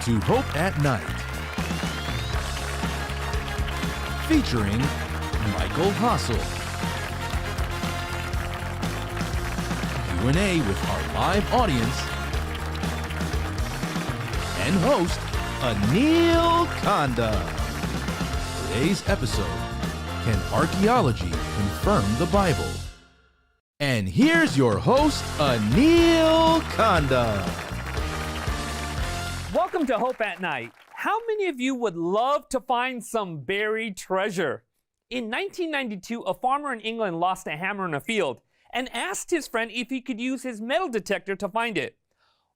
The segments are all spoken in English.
to Hope at Night, featuring Michael Hasel. Q&A with our live audience and host Anil Kanda. Today's episode, Can Archaeology Confirm the Bible? And here's your host, Anil Kanda. Welcome to Hope at Night. How many of you would love to find some buried treasure? In 1992, a farmer in England lost a hammer in a field and asked his friend if he could use his metal detector to find it.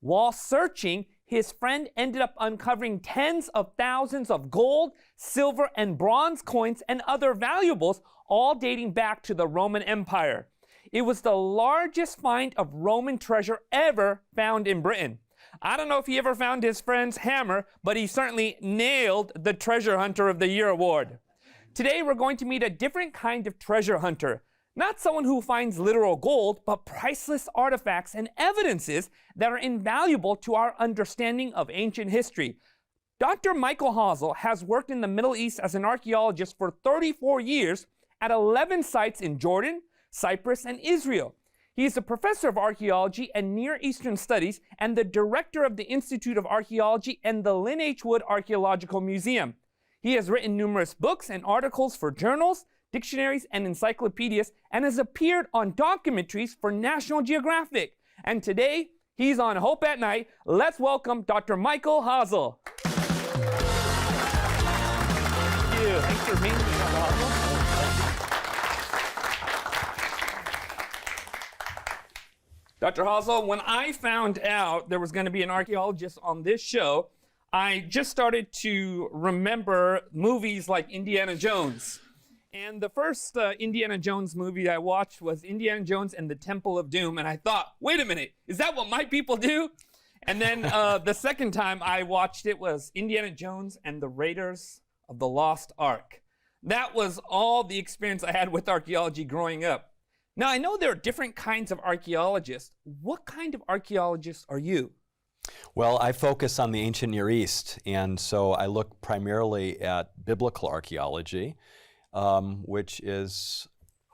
While searching, his friend ended up uncovering tens of thousands of gold, silver, and bronze coins and other valuables, all dating back to the Roman Empire. It was the largest find of Roman treasure ever found in Britain. I don't know if he ever found his friend's hammer, but he certainly nailed the Treasure Hunter of the Year award. Today, we're going to meet a different kind of treasure hunter. Not someone who finds literal gold, but priceless artifacts and evidences that are invaluable to our understanding of ancient history. Dr. Michael Hasel has worked in the Middle East as an archaeologist for 34 years at 11 sites in Jordan, Cyprus, and Israel. He is a professor of archaeology and Near Eastern Studies and the director of the Institute of Archaeology and the Lynn H. Wood Archaeological Museum. He has written numerous books and articles for journals, dictionaries, and encyclopedias, and has appeared on documentaries for National Geographic. And today, he's on Hope at Night. Let's welcome Dr. Michael Hasel. Thank you. Thanks for being here, Dr. Hasel. Dr. Hasel, when I found out there was going to be an archaeologist on this show, I just started to remember movies like Indiana Jones. And the first Indiana Jones movie I watched was Indiana Jones and the Temple of Doom. And I thought, wait a minute, is that what my people do? And then the second time I watched it was Indiana Jones and the Raiders of the Lost Ark. That was all the experience I had with archaeology growing up. Now, I know there are different kinds of archaeologists. What kind of archaeologist are you? Well, I focus on the ancient Near East, and so I look primarily at biblical archaeology, which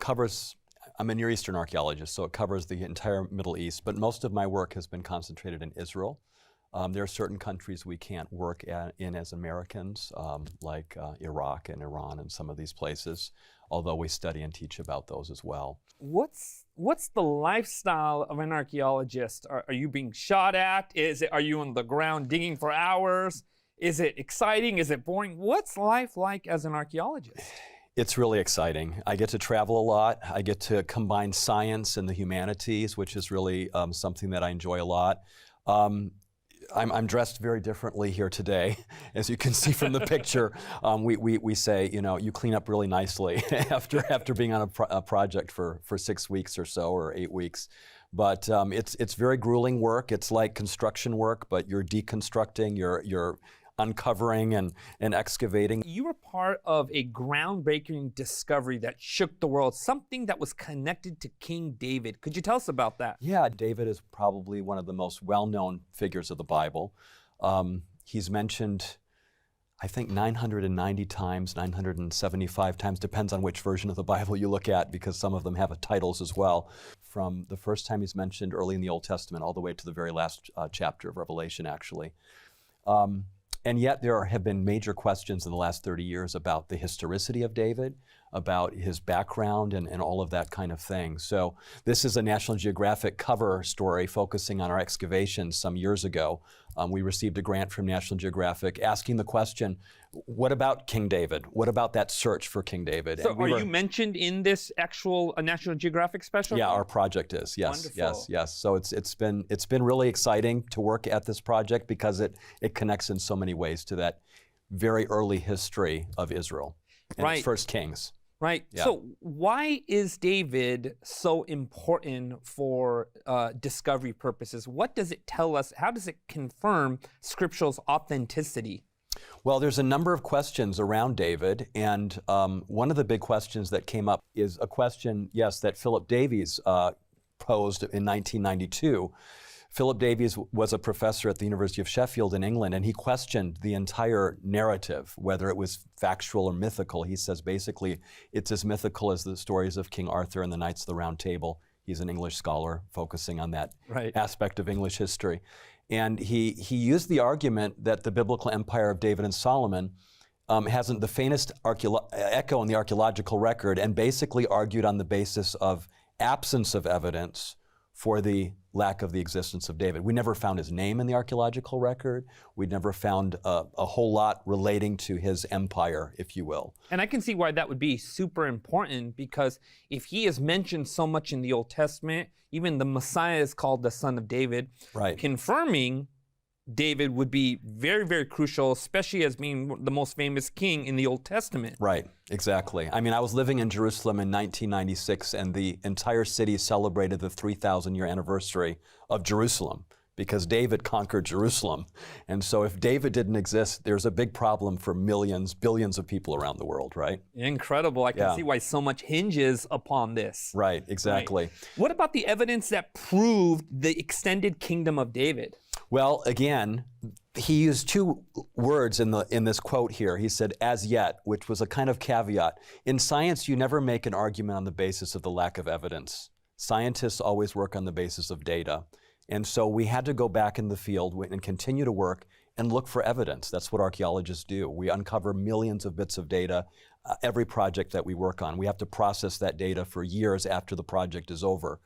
covers, I'm a Near Eastern archaeologist, so it covers the entire Middle East, but most of my work has been concentrated in Israel. There are certain countries we can't work in as Americans, like Iraq and Iran and some of these places, although we study and teach about those as well. What's the lifestyle of an archaeologist? Are you being shot at? Are you on the ground digging for hours? Is it exciting? Is it boring? What's life like as an archaeologist? It's really exciting. I get to travel a lot. I get to combine science and the humanities, which is really something that I enjoy a lot. I'm dressed very differently here today. As you can see from the picture, we say, you know, you clean up really nicely after being on a project for 6 weeks or so, or 8 weeks. But it's very grueling work. It's like construction work, but you're deconstructing, you're uncovering and excavating. You were part of a groundbreaking discovery that shook the world, something that was connected to King David. Could you tell us about that? Yeah, David is probably one of the most well-known figures of the Bible. He's mentioned, I think, 990 times, 975 times, depends on which version of the Bible you look at, because some of them have titles as well. From the first time he's mentioned early in the Old Testament all the way to the very last chapter of Revelation, actually. And yet there have been major questions in the last 30 years about the historicity of David, about his background and all of that kind of thing. So this is a National Geographic cover story focusing on our excavations some years ago. We received a grant from National Geographic asking the question, what about King David? What about that search for King David? So are you mentioned in this actual National Geographic special? Yeah, our project is, yes. Wonderful. Yes. So it's been really exciting to work at this project because it connects in so many ways to that very early history of Israel and its first kings. Right. Yeah. So why is David so important for discovery purposes? What does it tell us? How does it confirm Scripture's authenticity? Well, there's a number of questions around David, and one of the big questions that came up is a question, yes, that Philip Davies posed in 1992. Philip Davies was a professor at the University of Sheffield in England, and he questioned the entire narrative, whether it was factual or mythical. He says basically it's as mythical as the stories of King Arthur and the Knights of the Round Table. He's an English scholar focusing on that aspect of English history. And he used the argument that the biblical empire of David and Solomon hasn't the faintest echo in the archaeological record, and basically argued on the basis of absence of evidence for the lack of the existence of David. We never found his name in the archaeological record. We never found a whole lot relating to his empire, if you will. And I can see why that would be super important, because if he is mentioned so much in the Old Testament, even the Messiah is called the son of David, confirming David would be very, very crucial, especially as being the most famous king in the Old Testament. Right, exactly. I mean, I was living in Jerusalem in 1996, and the entire city celebrated the 3,000-year anniversary of Jerusalem, because David conquered Jerusalem. And so if David didn't exist, there's a big problem for millions, billions of people around the world, right? Incredible. I can see why so much hinges upon this. Right, exactly. Right. What about the evidence that proved the extended kingdom of David? Well, again, he used two words in this quote here. He said, as yet, which was a kind of caveat. In science, you never make an argument on the basis of the lack of evidence. Scientists always work on the basis of data. And so we had to go back in the field and continue to work and look for evidence. That's what archaeologists do. We uncover millions of bits of data every project that we work on. We have to process that data for years after the project is over.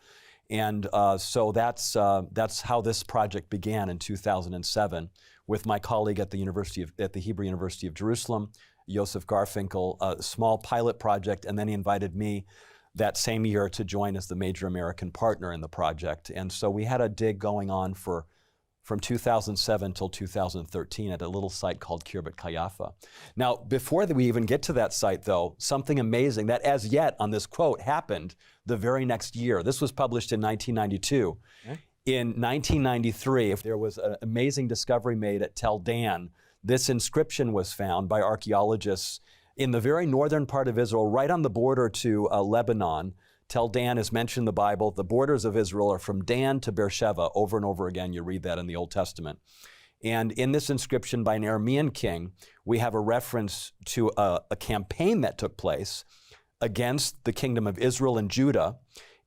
And so that's how this project began in 2007 with my colleague at the Hebrew University of Jerusalem, Yosef Garfinkel, a small pilot project, and then he invited me that same year to join as the major American partner in the project. And so we had a dig going on from 2007 till 2013 at a little site called Qeiyafa. Now, before we even get to that site, though, something amazing that as yet on this quote happened the very next year. This was published in 1992. Okay. In 1993, there was an amazing discovery made at Tel Dan. This inscription was found by archaeologists in the very northern part of Israel, right on the border to Lebanon. Tel Dan is mentioned in the Bible. The borders of Israel are from Dan to Beersheba. Over and over again, you read that in the Old Testament. And in this inscription by an Aramean king, we have a reference to a campaign that took place against the kingdom of Israel and Judah,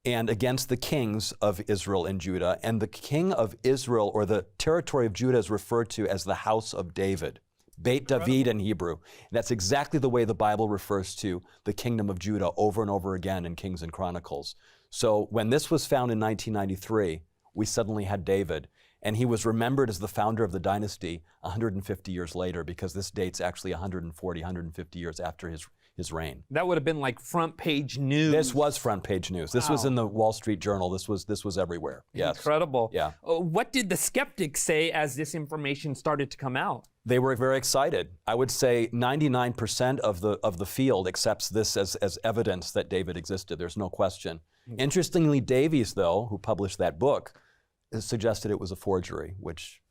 and against the kings of Israel and Judah. And the king of Israel, or the territory of Judah, is referred to as the house of David. Beit David in Hebrew. And that's exactly the way the Bible refers to the kingdom of Judah over and over again in Kings and Chronicles. So when this was found in 1993, we suddenly had David, and he was remembered as the founder of the dynasty 150 years later, because this dates actually 140, 150 years after his reign. That would have been like front page news. This was front page news. This was in the Wall Street Journal. This was everywhere. Yes. Incredible. Yeah. What did the skeptics say as this information started to come out? They were very excited. I would say 99% of the field accepts this as evidence that David existed. There's no question. Interestingly, Davies, though, who published that book, suggested it was a forgery, which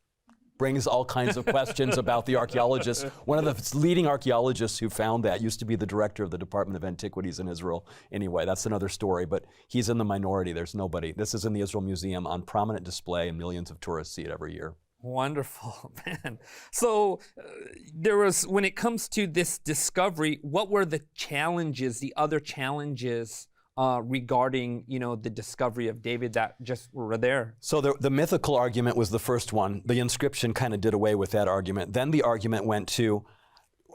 brings all kinds of questions about the archaeologists. One of the leading archaeologists who found that used to be the director of the Department of Antiquities in Israel. Anyway, that's another story, but he's in the minority. There's nobody. This is in the Israel Museum on prominent display, and millions of tourists see it every year. Wonderful, man. So when it comes to this discovery, what were the challenges, the other challenges regarding, the discovery of David that just were there? So the mythical argument was the first one. The inscription kind of did away with that argument. Then the argument went to,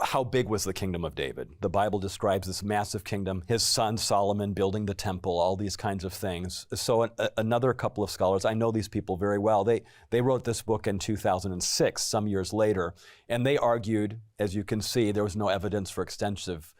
how big was the kingdom of David? The Bible describes this massive kingdom, his son Solomon building the temple, all these kinds of things. So another couple of scholars, I know these people very well, they wrote this book in 2006, some years later, and they argued, as you can see, there was no evidence for extensive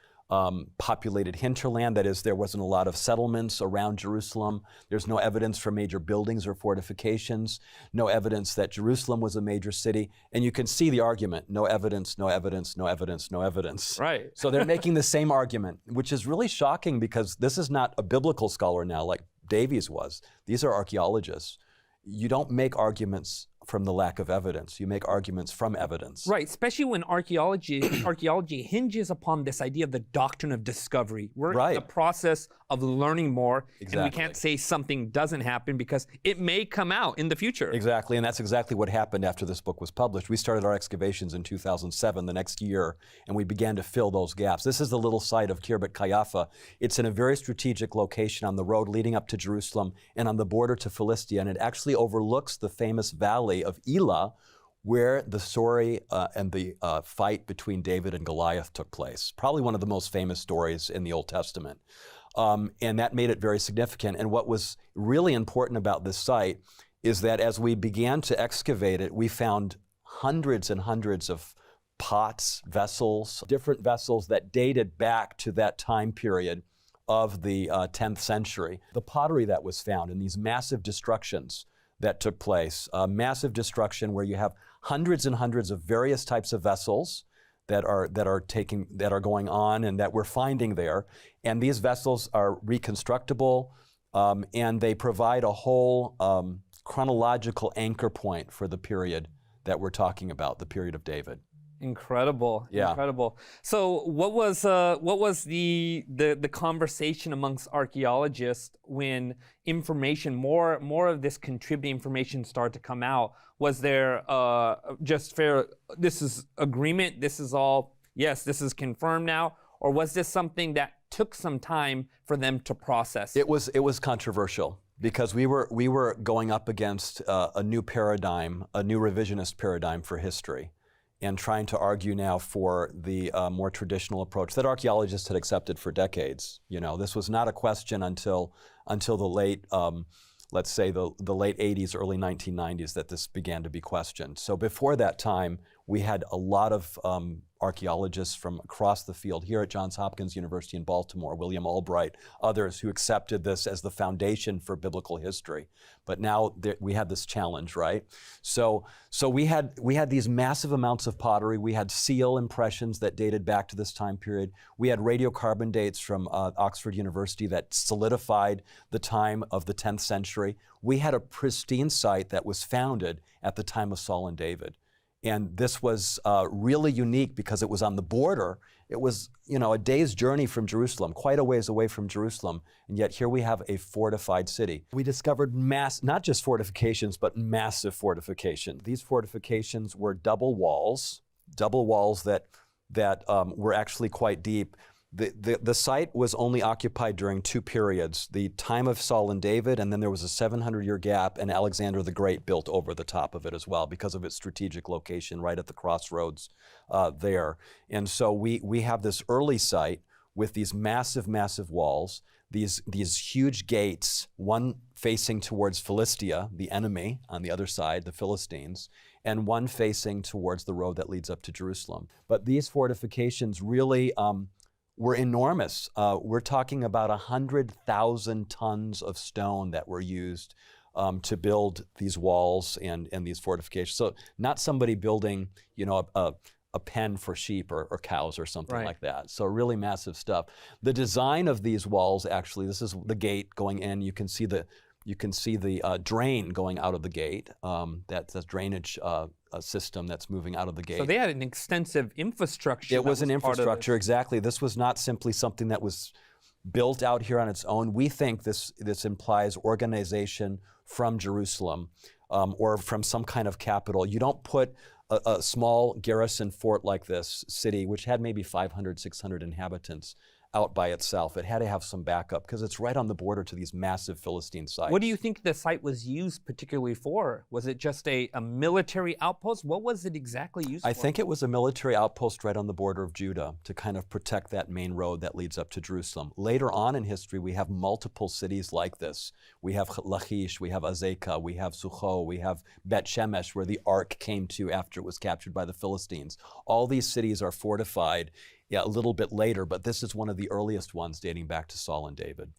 populated hinterland. That is, there wasn't a lot of settlements around Jerusalem. There's no evidence for major buildings or fortifications, no evidence that Jerusalem was a major city. And you can see the argument, no evidence, no evidence, no evidence, no evidence. Right. So they're making the same argument, which is really shocking, because this is not a biblical scholar now like Davies was. These are archaeologists. You don't make arguments from the lack of evidence. You make arguments from evidence. Right, especially when archaeology hinges upon this idea of the doctrine of discovery. We're in the process of learning more, and we can't say something doesn't happen because it may come out in the future. Exactly, and that's exactly what happened after this book was published. We started our excavations in 2007, the next year, and we began to fill those gaps. This is the little site of Qeiyafa. It's in a very strategic location on the road leading up to Jerusalem and on the border to Philistia, and it actually overlooks the famous valley of Elah, where the story and the fight between David and Goliath took place. Probably one of the most famous stories in the Old Testament. And that made it very significant. And what was really important about this site is that as we began to excavate it, we found hundreds and hundreds of pots, vessels, different vessels that dated back to that time period of the 10th century. The pottery that was found in these massive destructions that took place, massive destruction where you have hundreds and hundreds of various types of vessels that are going on and that we're finding there. And these vessels are reconstructible, and they provide a whole chronological anchor point for the period that we're talking about, the period of David. Incredible, incredible. So what was the conversation amongst archaeologists when information, more of this contributing information started to come out? Was there just fair, this is agreement, this is all, yes, this is confirmed now? Or was this something that took some time for them to process? It was controversial because we were going up against a new paradigm, a new revisionist paradigm for history, and trying to argue now for the more traditional approach that archaeologists had accepted for decades. You know, this was not a question until the late, let's say the late 80s, early 1990s that this began to be questioned. So before that time, we had a lot of archaeologists from across the field here at Johns Hopkins University in Baltimore, William Albright, others who accepted this as the foundation for biblical history. But now we had this challenge, right? So we had these massive amounts of pottery. We had seal impressions that dated back to this time period. We had radiocarbon dates from Oxford University that solidified the time of the 10th century. We had a pristine site that was founded at the time of Saul and David. And this was really unique because it was on the border. It was, you know, a day's journey from Jerusalem, quite a ways away from Jerusalem, and yet here we have a fortified city. We discovered not just fortifications, but massive fortification. These fortifications were double walls that were actually quite deep. The site was only occupied during two periods, the time of Saul and David, and then there was a 700-year gap, and Alexander the Great built over the top of it as well because of its strategic location right at the crossroads there. And so we have this early site with these massive, massive walls, these huge gates, one facing towards Philistia, the enemy, on the other side, the Philistines, and one facing towards the road that leads up to Jerusalem. But these fortifications really were enormous. We're talking about 100,000 tons of stone that were used to build these walls and these fortifications. So not somebody building, you know, a pen for sheep or cows or something like that. So really massive stuff. The design of these walls, actually, this is the gate going in. You can see the drain going out of the gate. That's a drainage system that's moving out of the gate. So they had an extensive infrastructure. It was an infrastructure, exactly. This was not simply something that was built out here on its own. We think this implies organization from Jerusalem or from some kind of capital. You don't put a small garrison fort like this city, which had maybe 500, 600 inhabitants, out by itself. It had to have some backup because it's right on the border to these massive Philistine sites. What do you think the site was used particularly for? Was it just a military outpost? What was it exactly used for? I think it was a military outpost right on the border of Judah to kind of protect that main road that leads up to Jerusalem. Later on in history, we have multiple cities like this. We have Lachish, we have Azekah, we have Sucho, we have Bet Shemesh, where the ark came to after it was captured by the Philistines. All these cities are fortified a little bit later, but this is one of the earliest ones dating back to Saul and David.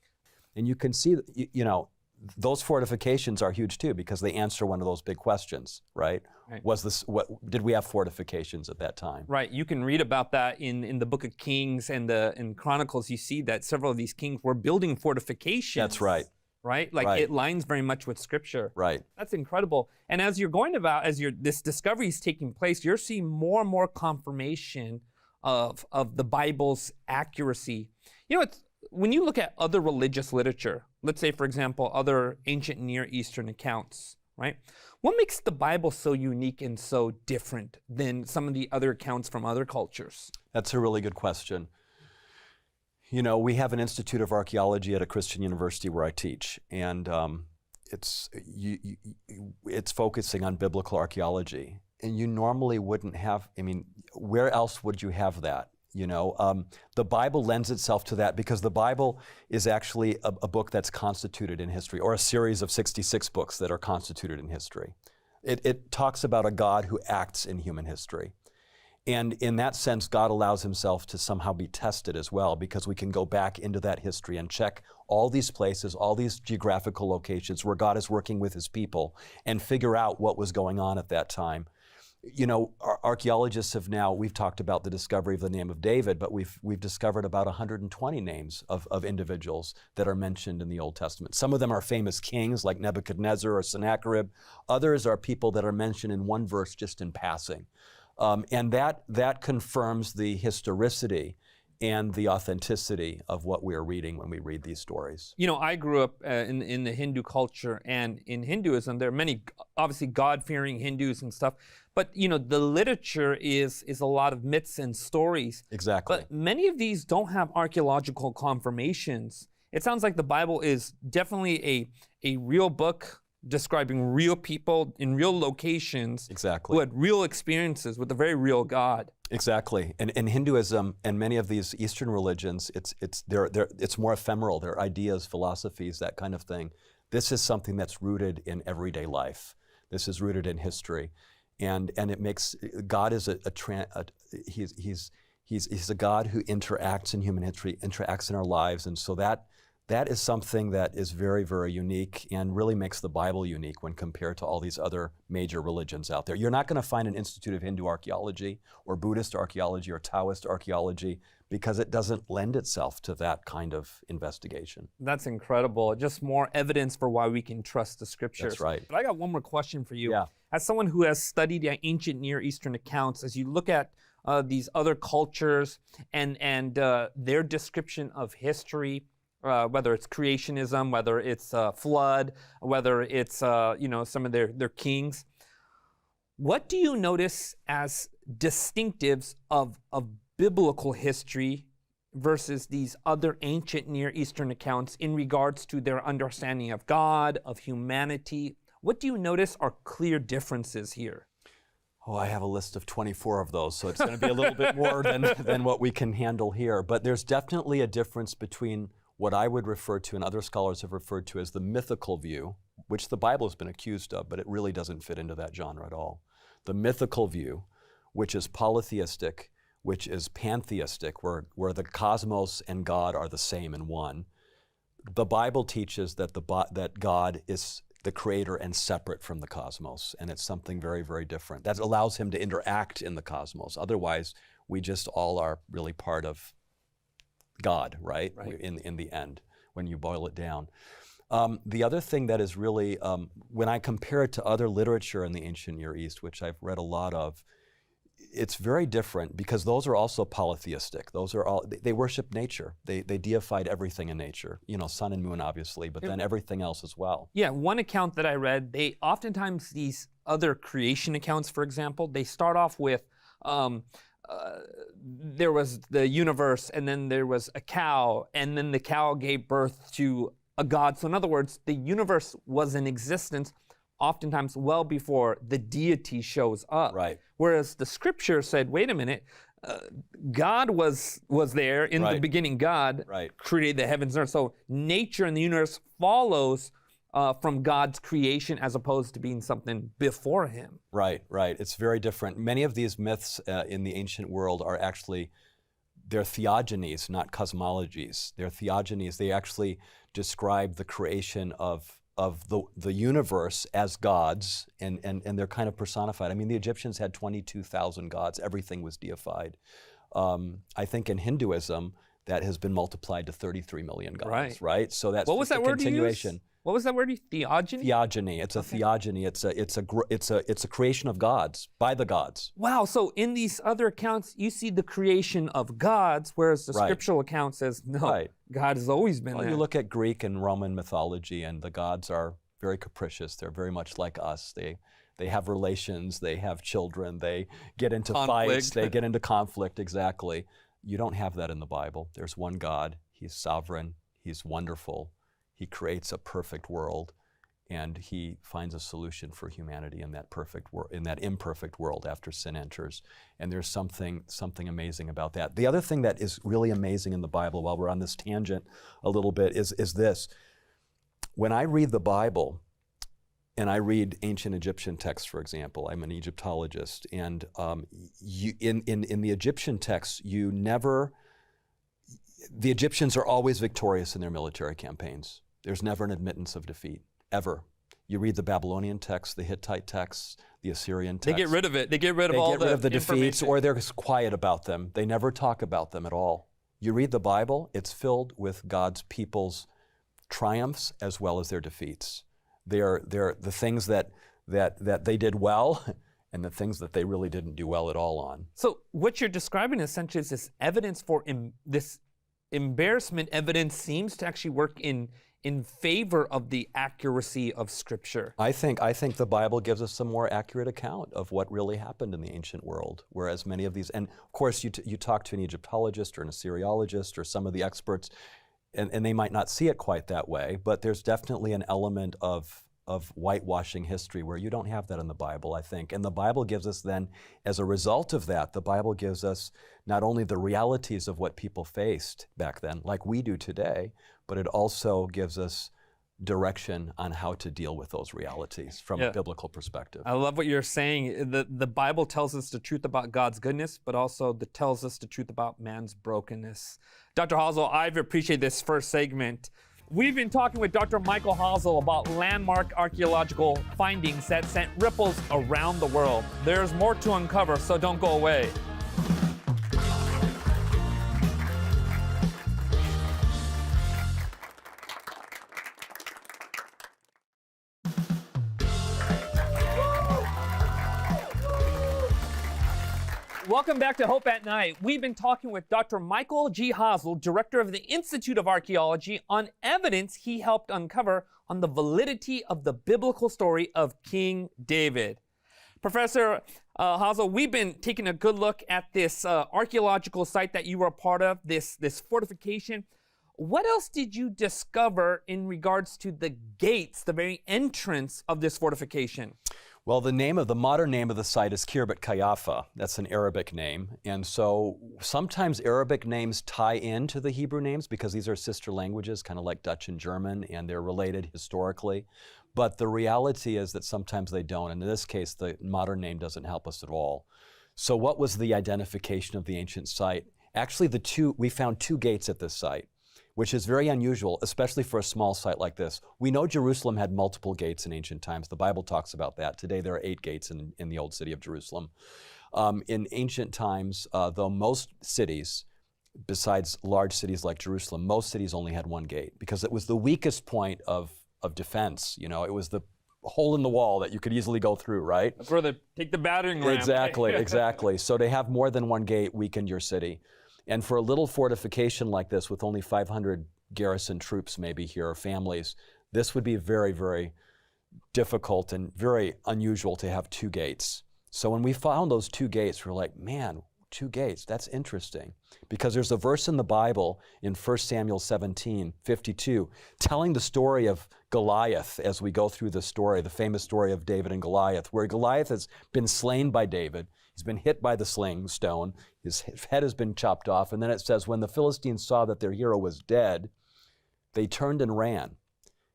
And you can see, you know, those fortifications are huge too because they answer one of those big questions, right? Did we have fortifications at that time? Right. You can read about that in the Book of Kings and in Chronicles. You see that several of these kings were building fortifications. That's right. right? Like Right. it lines very much with Scripture. Right. That's incredible. And as you're going about, this discovery is taking place, you're seeing more and more confirmation of the Bible's accuracy. You know, when you look at other religious literature, let's say, for example, other ancient Near Eastern accounts, right? What makes the Bible so unique and so different than some of the other accounts from other cultures? That's a really good question. You know, we have an Institute of Archaeology at a Christian university where I teach, and it's focusing on biblical archaeology. And you normally wouldn't have, I mean, where else would you have that? You know, the Bible lends itself to that because the Bible is actually a book that's constituted in history, or a series of 66 books that are constituted in history. It talks about a God who acts in human history. And in that sense, God allows himself to somehow be tested as well, because we can go back into that history and check all these places, all these geographical locations where God is working with his people and figure out what was going on at that time. You know, archaeologists have now, we've talked about the discovery of the name of David, but we've discovered about 120 names of individuals that are mentioned in the Old Testament. Some of them are famous kings like Nebuchadnezzar or Sennacherib. Others are people that are mentioned in one verse just in passing. And that confirms the historicity and the authenticity of what we are reading when we read these stories. You know, I grew up in the Hindu culture, and in Hinduism, there are many, obviously, God-fearing Hindus and stuff. But, you know, the literature is a lot of myths and stories. Exactly. But many of these don't have archaeological confirmations. It sounds like the Bible is definitely a real book describing real people in real locations. Exactly. Who had real experiences with a very real God. Exactly. And in Hinduism and many of these Eastern religions, it's more ephemeral. They're ideas, philosophies, that kind of thing. This is something that's rooted in everyday life. This is rooted in history. And it makes, God is he's a God who interacts in human history, interacts in our lives. And so that is something that is very, very unique and really makes the Bible unique when compared to all these other major religions out there. You're not going to find an Institute of Hindu Archaeology or Buddhist archaeology or Taoist archaeology because it doesn't lend itself to that kind of investigation. That's incredible. Just more evidence for why we can trust the Scriptures. That's right. But I got one more question for you. Yeah. As someone who has studied the ancient Near Eastern accounts, as you look at these other cultures and their description of history, whether it's creationism, whether it's flood, whether it's some of their kings. What do you notice as distinctives of biblical history versus these other ancient Near Eastern accounts in regards to their understanding of God, of humanity? What do you notice are clear differences here? Oh, I have a list of 24 of those, so it's going to be a little bit more than what we can handle here. But there's definitely a difference between what I would refer to and other scholars have referred to as the mythical view, which the Bible has been accused of, but it really doesn't fit into that genre at all. The mythical view, which is polytheistic, which is pantheistic, where the cosmos and God are the same in one. The Bible teaches that that God is the creator and separate from the cosmos, and it's something very, very different. That allows him to interact in the cosmos. Otherwise, we just all are really part of God, right? In the end, when you boil it down. The other thing that is really, when I compare it to other literature in the ancient Near East, which I've read a lot of, it's very different because those are also polytheistic. Those are all, they worship nature. They deified everything in nature, you know, sun and moon obviously, but then everything else as well. Yeah, one account that I read, they oftentimes, these other creation accounts, for example, they start off with, there was the universe, and then there was a cow, and then the cow gave birth to a god. So in other words, the universe was in existence oftentimes well before the deity shows up. Right. Whereas the Scripture said, wait a minute, God was there in the beginning. God created the heavens and earth. So nature and the universe follows from God's creation as opposed to being something before him. Right. It's very different. Many of these myths in the ancient world are actually, they're theogonies, not cosmologies. They're theogonies. They actually describe the creation of the universe as gods, and they're kind of personified. I mean, the Egyptians had 22,000 gods. Everything was deified. I think in Hinduism, that has been multiplied to 33 million gods, Right. right? So that's What was just that a word continuation. you used? What was that word? Theogony? Theogony. It's a theogony. It's a creation of gods by the gods. Wow. So in these other accounts, you see the creation of gods, whereas the Right. scriptural account says, no, Right. God has always been Well, there. you look at Greek and Roman mythology, and the gods are very capricious. They're very much like us. They have relations. They have children. They get into fights. Conflict. They get into conflict. Exactly. You don't have that in the Bible. There's one God. He's sovereign. He's wonderful. He creates a perfect world, and he finds a solution for humanity in that imperfect world after sin enters. And there's something amazing about that. The other thing that is really amazing in the Bible, while we're on this tangent a little bit, is this. When I read the Bible, and I read ancient Egyptian texts, for example, I'm an Egyptologist, and in the Egyptian texts, the Egyptians are always victorious in their military campaigns. There's never an admittance of defeat, ever. You read the Babylonian texts, the Hittite texts, the Assyrian texts. They get rid of it. They get rid of all the defeats, information. or they're quiet about them. They never talk about them at all. You read the Bible, it's filled with God's people's triumphs as well as their defeats. They're the things that they did well and the things that they really didn't do well at all on. So what you're describing essentially is this evidence for this embarrassment evidence seems to actually work in favor of the accuracy of Scripture. I think the Bible gives us a more accurate account of what really happened in the ancient world, whereas many of these, and of course you talk to an Egyptologist or an Assyriologist or some of the experts, and they might not see it quite that way, but there's definitely an element of whitewashing history where you don't have that in the Bible, I think. And the Bible gives us then, as a result of that, the Bible gives us not only the realities of what people faced back then, like we do today, but it also gives us direction on how to deal with those realities from a biblical perspective. I love what you're saying. The Bible tells us the truth about God's goodness, but also tells us the truth about man's brokenness. Dr. Hasel, I've appreciated this first segment. We've been talking with Dr. Michael Hasel about landmark archaeological findings that sent ripples around the world. There's more to uncover, so don't go away. Welcome back to Hope at Night. We've been talking with Dr. Michael G. Hasel, director of the Institute of Archaeology, on evidence he helped uncover on the validity of the biblical story of King David. Professor Hasel, we've been taking a good look at this archaeological site that you were a part of, this fortification. What else did you discover in regards to the gates, the very entrance of this fortification? Well, the modern name of the site is Qeiyafa. That's an Arabic name. And so sometimes Arabic names tie into the Hebrew names because these are sister languages, kind of like Dutch and German, and they're related historically. But the reality is that sometimes they don't. And in this case, the modern name doesn't help us at all. So what was the identification of the ancient site? Actually, we found two gates at this site, which is very unusual, especially for a small site like this. We know Jerusalem had multiple gates in ancient times. The Bible talks about that. Today there are 8 gates in the old city of Jerusalem. In ancient times, though, most cities, besides large cities like Jerusalem, most cities only had 1 gate because it was the weakest point of defense. You know, it was the hole in the wall that you could easily go through, right? That's where they take the battering ram. Exactly. So to have more than 1 gate weakened your city. And for a little fortification like this with only 500 garrison troops maybe here, or families, this would be very, very difficult and very unusual to have 2 gates. So when we found those 2 gates, we were like, man, 2 gates, that's interesting. Because there's a verse in the Bible in 1 Samuel 17:52, telling the story of Goliath as we go through the story, the famous story of David and Goliath, where Goliath has been slain by David. He's been hit by the sling stone. His head has been chopped off. And then it says, when the Philistines saw that their hero was dead, they turned and ran.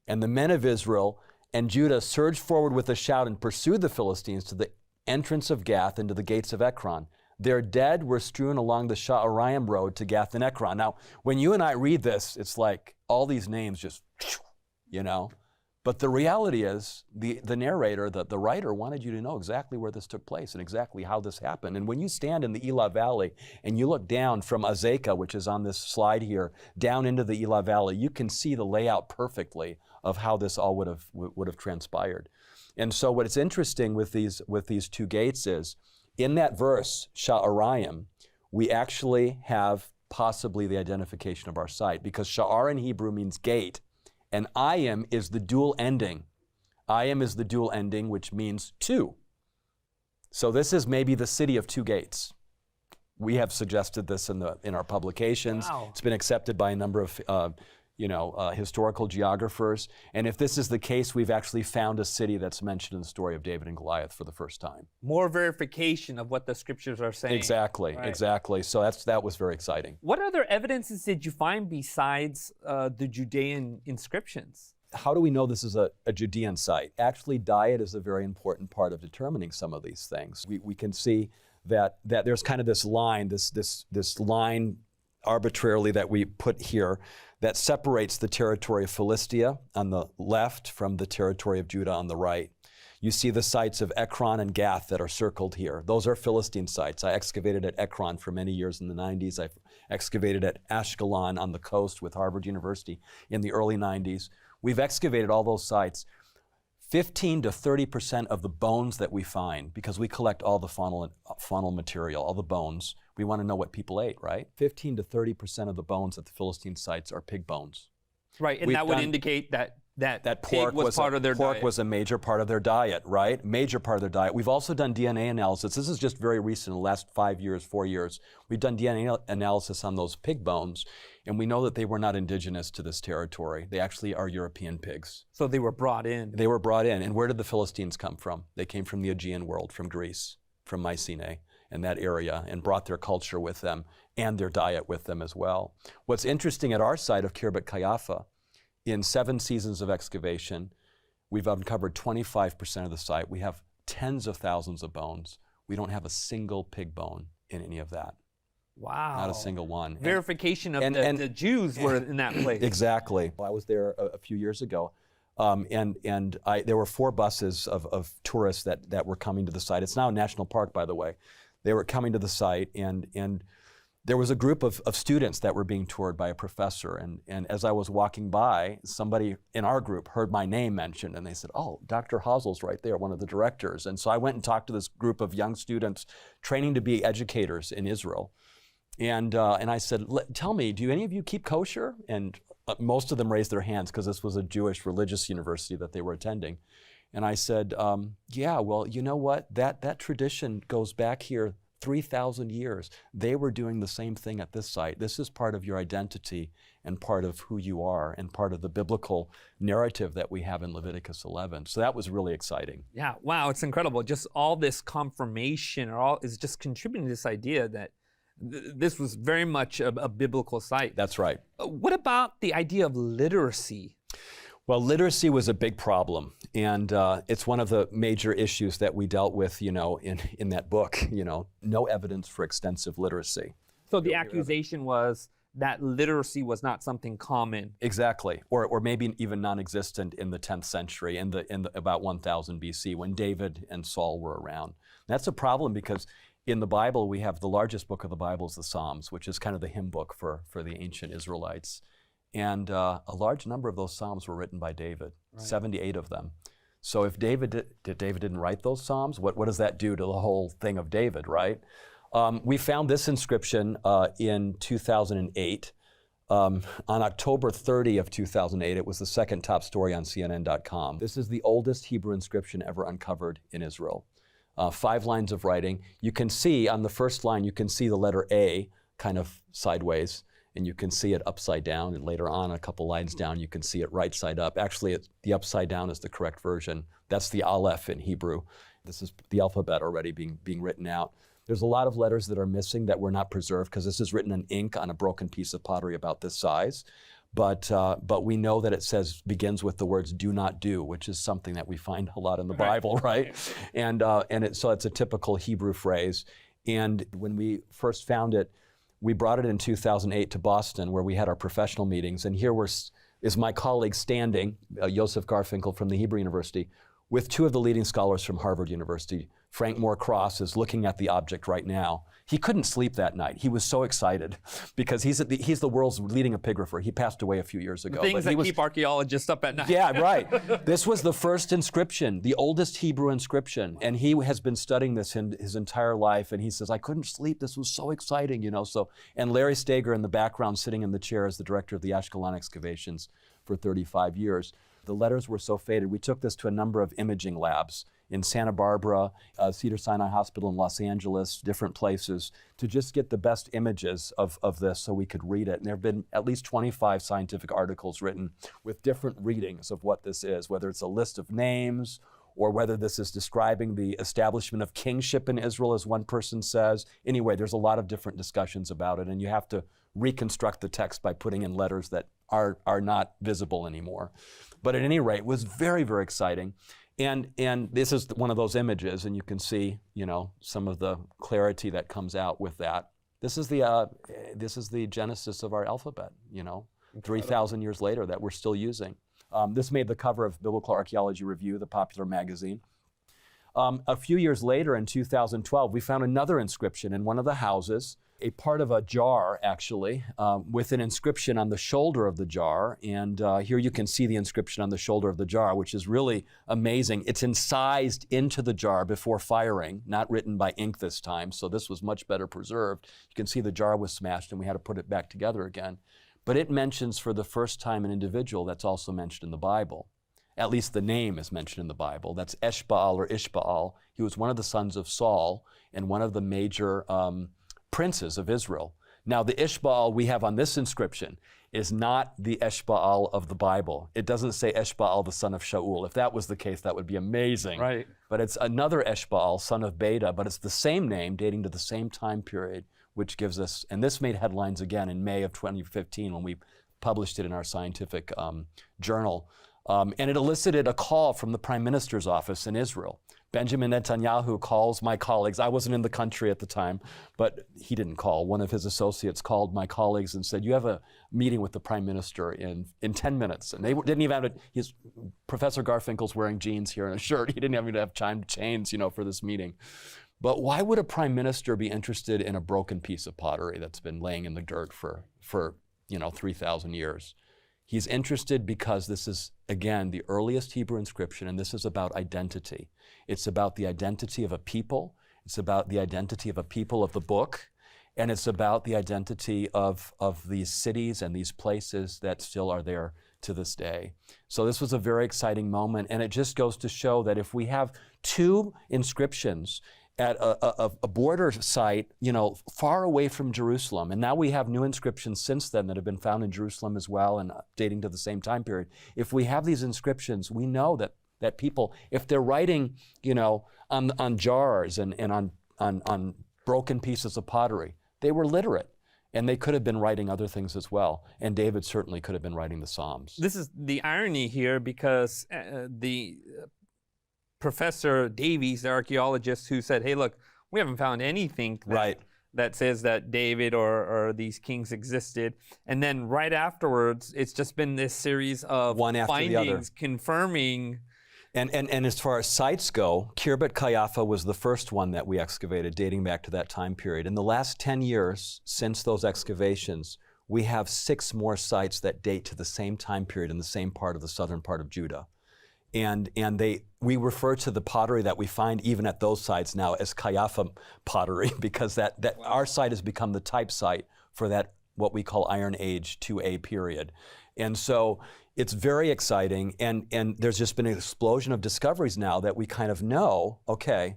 And the men of Israel and Judah surged forward with a shout and pursued the Philistines to the entrance of Gath and to the gates of Ekron. Their dead were strewn along the Sha'araim road to Gath and Ekron. Now, when you and I read this, it's like all these names just, you know. But the reality is, the narrator, the writer, wanted you to know exactly where this took place and exactly how this happened. And when you stand in the Elah Valley and you look down from Azekah, which is on this slide here, down into the Elah Valley, you can see the layout perfectly of how this all would have transpired. And so what's interesting with these two gates is, in that verse, Sha'arayim, we actually have possibly the identification of our site, because Sha'ar in Hebrew means gate, and Ayim is the dual ending. Ayim is the dual ending, which means two. So this is maybe the city of two gates. We have suggested this in our publications. Wow. It's been accepted by a number of historical geographers. And if this is the case, we've actually found a city that's mentioned in the story of David and Goliath for the first time. More verification of what the scriptures are saying. Exactly, Right. exactly. So that was very exciting. What other evidences did you find besides the Judean inscriptions? How do we know this is a Judean site? Actually, diet is a very important part of determining some of these things. We can see that there's kind of this line, this line arbitrarily that we put here, that separates the territory of Philistia on the left from the territory of Judah on the right. You see the sites of Ekron and Gath that are circled here. Those are Philistine sites. I excavated at Ekron for many years in the 90s. I excavated at Ashkelon on the coast with Harvard University in the early 90s. We've excavated all those sites. 15 to 30% of the bones that we find, because we collect all the faunal material, all the bones, we want to know what people ate, right? 15 to 30% of the bones at the Philistine sites are pig bones. Right, and that would indicate that pork pig was part of their diet. Pork was a major part of their diet, right? Major part of their diet. We've also done DNA analysis. This is just very recent, in the last 5 years, 4 years. We've done DNA analysis on those pig bones, and we know that they were not indigenous to this territory. They actually are European pigs. So they were brought in. They were brought in. And where did the Philistines come from? They came from the Aegean world, from Greece, from Mycenae and that area, and brought their culture with them and their diet with them as well. What's interesting at our site of Khirbet Qeiyafa, in 7 seasons of excavation, we've uncovered 25% of the site. We have tens of thousands of bones. We don't have a single pig bone in any of that. Wow. Not a single one. Verification of the Jews were in that place. Exactly. I was there a few years ago, there were 4 buses of tourists that were coming to the site. It's now a national park, by the way. They were coming to the site, and there was a group of students that were being toured by a professor, and as I was walking by, somebody in our group heard my name mentioned, and they said, "Oh, Dr. Hasel's right there, one of the directors." And so I went and talked to this group of young students training to be educators in Israel. And I said, "Tell me, do any of you keep kosher?" And most of them raised their hands because this was a Jewish religious university that they were attending. And I said, "Yeah, well, you know what? That tradition goes back here 3,000 years. They were doing the same thing at this site. This is part of your identity and part of who you are and part of the biblical narrative that we have in Leviticus 11. So that was really exciting. Yeah, wow, it's incredible. Just all this confirmation is just contributing to this idea that this was very much a biblical site. That's right. What about the idea of literacy? Well, literacy was a big problem, and it's one of the major issues that we dealt with, in that book, no evidence for extensive literacy. So the accusation was that literacy was not something common. Exactly, or maybe even non-existent in the 10th century, in about 1000 BC, when David and Saul were around. That's a problem because in the Bible, we have the largest book of the Bible is the Psalms, which is kind of the hymn book for the ancient Israelites. And a large number of those Psalms were written by David, right. 78 of them. So if David didn't write those Psalms, what does that do to the whole thing of David, right? We found this inscription in 2008. On October 30 of 2008, it was the second top story on CNN.com. This is the oldest Hebrew inscription ever uncovered in Israel. 5 lines of writing. You can see on the first line, you can see the letter A kind of sideways, and you can see it upside down, and later on, a couple lines down, you can see it right side up. Actually, the upside down is the correct version. That's the Aleph in Hebrew. This is the alphabet already being written out. There's a lot of letters that are missing that were not preserved because this is written in ink on a broken piece of pottery about this size. But we know that it begins with the words "do not do," which is something that we find a lot in the Bible, right? So it's a typical Hebrew phrase. And when we first found it, we brought it in 2008 to Boston, where we had our professional meetings, and here were is my colleague standing, Joseph Garfinkel from the Hebrew University, with two of the leading scholars from Harvard University. Frank Moore Cross is looking at the object right now. He couldn't sleep that night. He was so excited because he's the world's leading epigrapher. He passed away a few years ago. Things that keep archaeologists up at night. Yeah, right. This was the first inscription, the oldest Hebrew inscription, and he has been studying this in his entire life. And he says, "I couldn't sleep. This was so exciting, you know." So, and Larry Steger in the background, sitting in the chair, is the director of the Ashkelon excavations for 35 years. The letters were so faded. We took this to a number of imaging labs in Santa Barbara, Cedars-Sinai Hospital in Los Angeles, different places, to just get the best images of this so we could read it. And there have been at least 25 scientific articles written with different readings of what this is, whether it's a list of names or whether this is describing the establishment of kingship in Israel, as one person says. Anyway, there's a lot of different discussions about it, and you have to reconstruct the text by putting in letters that are not visible anymore. But at any rate, it was very, very exciting. And this is one of those images, and you can see, you know, some of the clarity that comes out with that. This is the genesis of our alphabet, you know, 3,000 years later that we're still using. This made the cover of Biblical Archaeology Review, the popular magazine. A few years later, in 2012, we found another inscription in one of the houses, a part of a jar, actually, with an inscription on the shoulder of the jar. And here you can see the inscription on the shoulder of the jar, which is really amazing. It's incised into the jar before firing, not written by ink this time, so this was much better preserved. You can see the jar was smashed and we had to put it back together again. But it mentions for the first time an individual that's also mentioned in the Bible. At least the name is mentioned in the Bible. That's Eshbaal or Ishbaal. He was one of the sons of Saul and one of the major princes of Israel. Now, the Ishbaal we have on this inscription is not the Eshbaal of the Bible. It doesn't say Eshbaal, the son of Shaul. If that was the case, that would be amazing. Right. But it's another Eshbaal, son of Beta, but it's the same name dating to the same time period, which gives us, and this made headlines again in May of 2015 when we published it in our scientific journal. And it elicited a call from the Prime Minister's office in Israel. Benjamin Netanyahu calls my colleagues. I wasn't in the country at the time, but he didn't call. One of his associates called my colleagues and said, "You have a meeting with the Prime Minister in 10 minutes. And they didn't even have it. Professor Garfinkel's wearing jeans here and a shirt. He didn't even have time to change, you know, for this meeting. But why would a Prime Minister be interested in a broken piece of pottery that's been laying in the dirt for 3,000 years? He's interested because this is, again, the earliest Hebrew inscription, and this is about identity. It's about the identity of a people. It's about the identity of a people of the book. And it's about the identity of these cities and these places that still are there to this day. So this was a very exciting moment, and it just goes to show that if we have two inscriptions at a border site, you know, far away from Jerusalem. And now we have new inscriptions since then that have been found in Jerusalem as well and dating to the same time period. If we have these inscriptions, we know that people, if they're writing, you know, on jars and on broken pieces of pottery, they were literate. And they could have been writing other things as well. And David certainly could have been writing the Psalms. This is the irony here because Professor Davies, the archaeologist, who said, "Hey, look, we haven't found anything that says that David or these kings existed." And then right afterwards, it's just been this series of findings confirming. And as far as sites go, Qeiyafa was the first one that we excavated, dating back to that time period. In the last 10 years since those excavations, we have 6 more sites that date to the same time period in the same part of the southern part of Judah. And we refer to the pottery that we find even at those sites now as Qeiyafa pottery, because that our site has become the type site for that what we call Iron Age 2A period. And so it's very exciting, and there's just been an explosion of discoveries now that we kind of know, okay,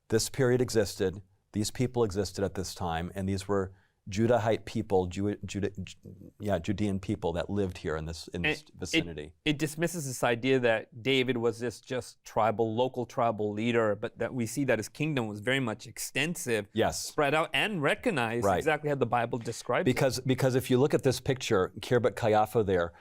this period existed, these people existed at this time, and these were Judahite people, Judean people that lived here in this vicinity. It dismisses this idea that David was this just local tribal leader, but that we see that his kingdom was very much extensive, spread out, and recognized exactly how the Bible describes it. Because if you look at this picture, Qeiyafa there,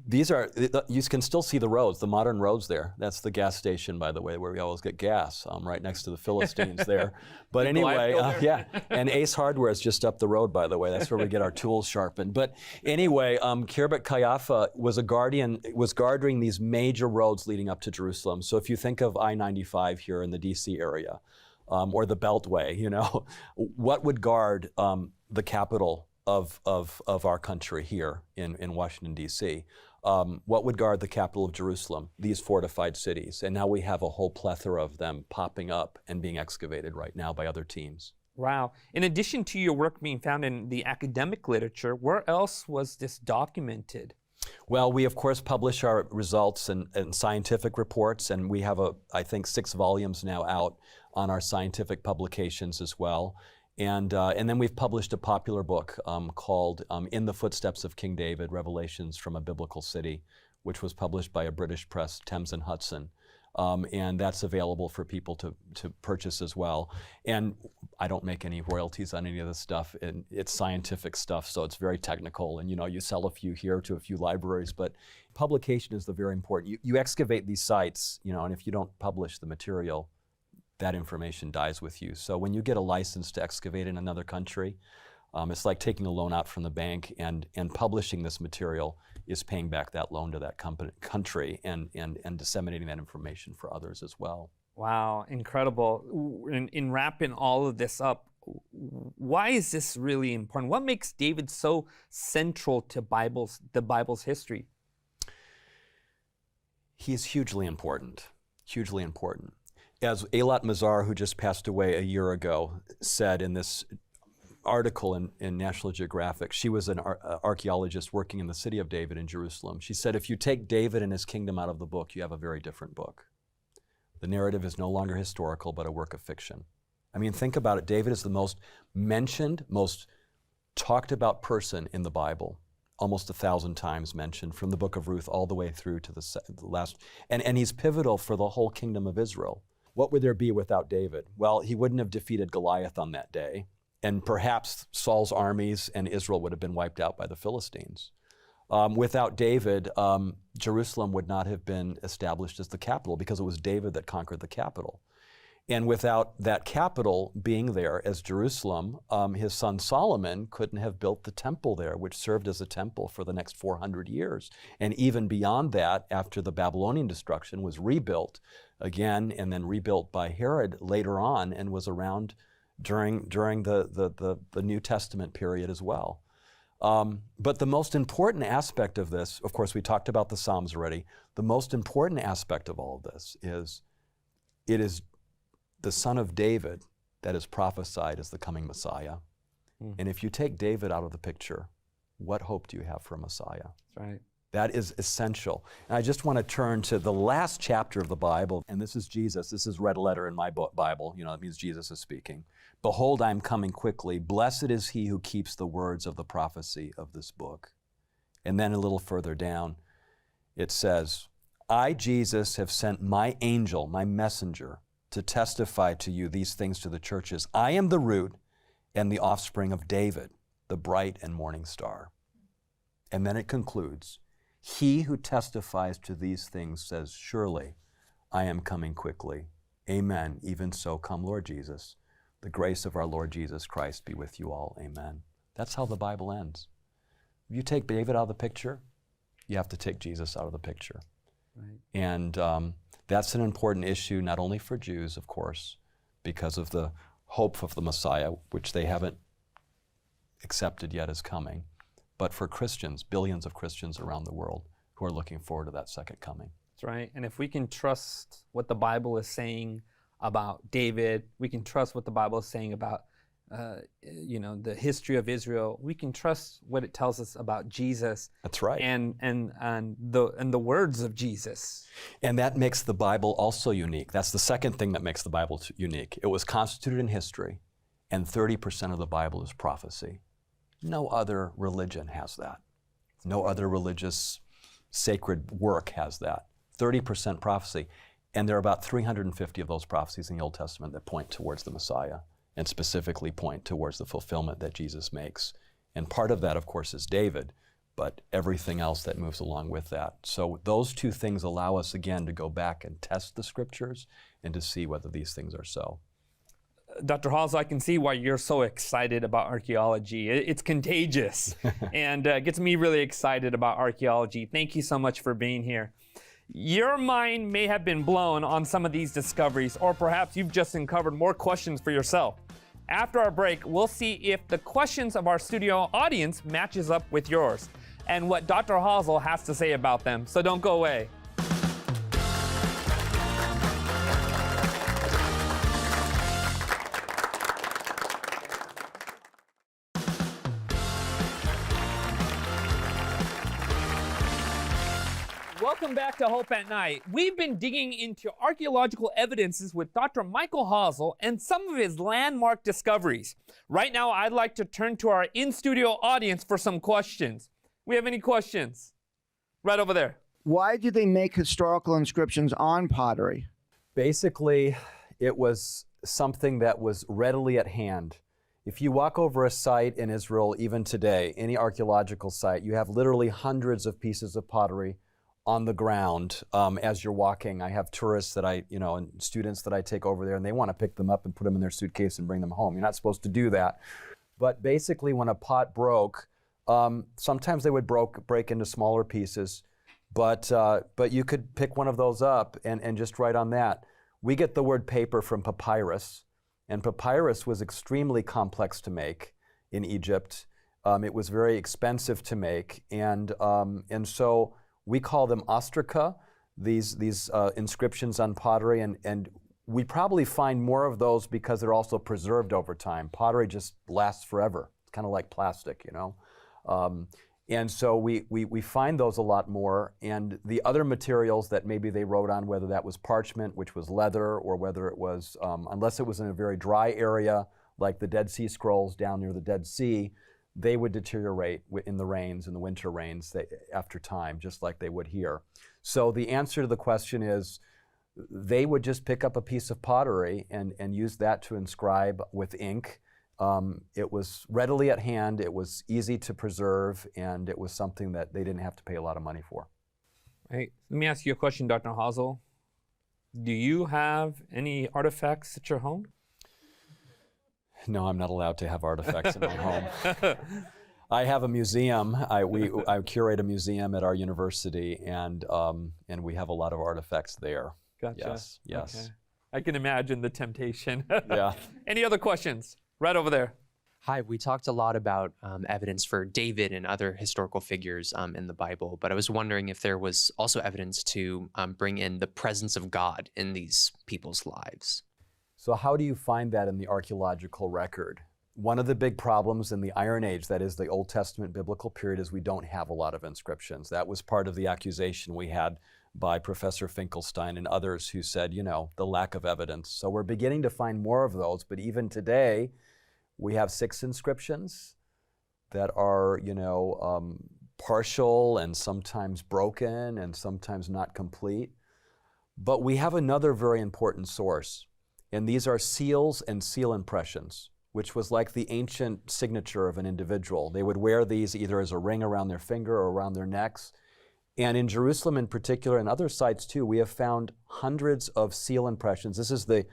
These are, you can still see the roads, the modern roads there. That's the gas station, by the way, where we always get gas, right next to the Philistines there. But anyway, yeah, and Ace Hardware is just up the road, by the way. That's where we get our tools sharpened. But anyway, Qeiyafa was guarding these major roads leading up to Jerusalem. So if you think of I-95 here in the DC area, or the Beltway, you know, what would guard the capital of our country here in Washington, D.C.? What would guard the capital of Jerusalem? These fortified cities. And now we have a whole plethora of them popping up and being excavated right now by other teams. Wow. In addition to your work being found in the academic literature, where else was this documented? Well, we of course publish our results and scientific reports, and we have, I think, 6 volumes now out on our scientific publications as well. And then we've published a popular book called In the Footsteps of King David, Revelations from a Biblical City, which was published by a British press, Thames and Hudson. And that's available for people to purchase as well. And I don't make any royalties on any of this stuff. And it's scientific stuff, so it's very technical. And you sell a few here to a few libraries, but publication is the very important. You excavate these sites, and if you don't publish the material, that information dies with you. So when you get a license to excavate in another country, it's like taking a loan out from the bank, and publishing this material is paying back that loan to that country and disseminating that information for others as well. Wow, incredible. In wrapping all of this up, why is this really important? What makes David so central to the Bible's history? He's hugely important, hugely important. As Eilat Mazar, who just passed away a year ago, said in this article in National Geographic, she was an archaeologist working in the city of David in Jerusalem. She said, if you take David and his kingdom out of the book, you have a very different book. The narrative is no longer historical, but a work of fiction. I mean, think about it. David is the most mentioned, most talked about person in the Bible, almost 1,000 times mentioned, from the book of Ruth all the way through to the last. And he's pivotal for the whole kingdom of Israel. What would there be without David? Well, he wouldn't have defeated Goliath on that day. And perhaps Saul's armies and Israel would have been wiped out by the Philistines. Without David, Jerusalem would not have been established as the capital, because it was David that conquered the capital. And without that capital being there as Jerusalem, his son Solomon couldn't have built the temple there, which served as a temple for the next 400 years. And even beyond that, after the Babylonian destruction, was rebuilt again, and then rebuilt by Herod later on, and was around during the New Testament period as well. But the most important aspect of this, of course, we talked about the Psalms already. The most important aspect of all of this is it is the son of David that is prophesied as the coming Messiah. And if you take David out of the picture, what hope do you have for a Messiah? That's right. That is essential. And I just want to turn to the last chapter of the Bible, and this is Jesus. This is red letter in my Bible. It means Jesus is speaking. Behold, I am coming quickly. Blessed is he who keeps the words of the prophecy of this book. And then a little further down, it says, I, Jesus, have sent my angel, my messenger, to testify to you these things to the churches. I am the root and the offspring of David, the bright and morning star. And then it concludes, he who testifies to these things says, surely I am coming quickly. Amen. Even so, come, Lord Jesus. The grace of our Lord Jesus Christ be with you all. Amen. That's how the Bible ends. If you take David out of the picture, you have to take Jesus out of the picture. Right. And that's an important issue, not only for Jews, of course, because of the hope of the Messiah, which they haven't accepted yet as coming, but for Christians, billions of Christians around the world who are looking forward to that second coming. That's right. And if we can trust what the Bible is saying about David, we can trust what the Bible is saying about the history of Israel. We can trust what it tells us about Jesus. That's right. And the words of Jesus. And that makes the Bible also unique. That's the second thing that makes the Bible unique. It was constituted in history, and 30% of the Bible is prophecy. No other religion has that. No other religious sacred work has that. 30% prophecy. And there are about 350 of those prophecies in the Old Testament that point towards the Messiah, and specifically point towards the fulfillment that Jesus makes. And part of that, of course, is David, but everything else that moves along with that. So those two things allow us, again, to go back and test the scriptures and to see whether these things are so. Dr. Hasel, I can see why you're so excited about archaeology. It's contagious and gets me really excited about archaeology. Thank you so much for being here. Your mind may have been blown on some of these discoveries, or perhaps you've just uncovered more questions for yourself. After our break, we'll see if the questions of our studio audience matches up with yours and what Dr. Hasel has to say about them. So don't go away. Welcome back to Hope at Night. We've been digging into archaeological evidences with Dr. Michael Hasel and some of his landmark discoveries. Right now, I'd like to turn to our in-studio audience for some questions. We have any questions? Right over there. Why do they make historical inscriptions on pottery? Basically, it was something that was readily at hand. If you walk over a site in Israel, even today, any archaeological site, you have literally hundreds of pieces of pottery on the ground as you're walking. I have tourists that and students that I take over there, and they want to pick them up and put them in their suitcase and bring them home. You're not supposed to do that. But basically, when a pot broke, sometimes they would break into smaller pieces, but you could pick one of those up and just write on that. We get the word paper from papyrus, and papyrus was extremely complex to make in Egypt. It was very expensive to make, and so we call them ostraca, these inscriptions on pottery, and we probably find more of those because they're also preserved over time. Pottery just lasts forever. It's kind of like plastic, and so we find those a lot more. And the other materials that maybe they wrote on, whether that was parchment, which was leather, or whether it was, unless it was in a very dry area, like the Dead Sea Scrolls down near the Dead Sea, they would deteriorate in the rains, in the winter rains after time, just like they would here. So the answer to the question is, they would just pick up a piece of pottery and use that to inscribe with ink. It was readily at hand, it was easy to preserve, and it was something that they didn't have to pay a lot of money for. Right. Let me ask you a question, Dr. Hasel. Do you have any artifacts at your home? No, I'm not allowed to have artifacts in my home. I have a museum. I curate a museum at our university, and we have a lot of artifacts there. Gotcha. Yes. Okay. I can imagine the temptation. Yeah. Any other questions? Right over there. Hi, we talked a lot about evidence for David and other historical figures in the Bible, but I was wondering if there was also evidence to bring in the presence of God in these people's lives. So how do you find that in the archaeological record? One of the big problems in the Iron Age, that is the Old Testament biblical period, is we don't have a lot of inscriptions. That was part of the accusation we had by Professor Finkelstein and others who said, the lack of evidence. So we're beginning to find more of those, but even today, we have 6 inscriptions that are, partial and sometimes broken and sometimes not complete. But we have another very important source, and these are seals and seal impressions, which was like the ancient signature of an individual. They would wear these either as a ring around their finger or around their necks. And in Jerusalem in particular, and other sites too, we have found hundreds of seal impressions. This is the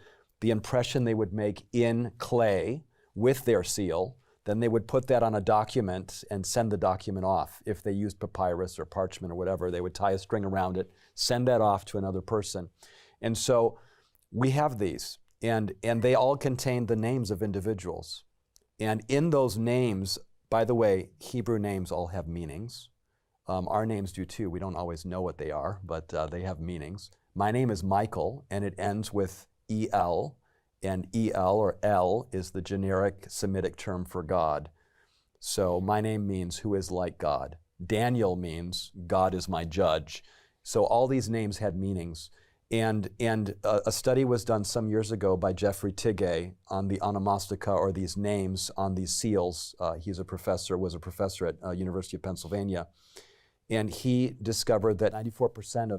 impression they would make in clay with their seal. Then they would put that on a document and send the document off. If they used papyrus or parchment or whatever, they would tie a string around it, send that off to another person. And so we have these, and they all contain the names of individuals. And in those names, by the way, Hebrew names all have meanings. Our names do too. We don't always know what they are, but they have meanings. My name is Michael, and it ends with E-L, and E-L or L is the generic Semitic term for God. So my name means who is like God. Daniel means God is my judge. So all these names had meanings. And a study was done some years ago by Jeffrey Tigay on the onomastica, or these names on these seals. Was a professor at University of Pennsylvania. And he discovered that 94%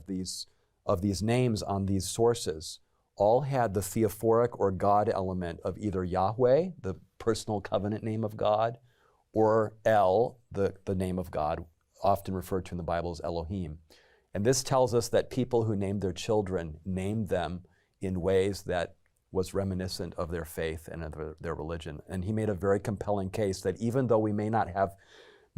of these names on these sources all had the theophoric or God element of either Yahweh, the personal covenant name of God, or El, the name of God, often referred to in the Bible as Elohim. And this tells us that people who named their children named them in ways that was reminiscent of their faith and of their religion. And he made a very compelling case that even though we may not have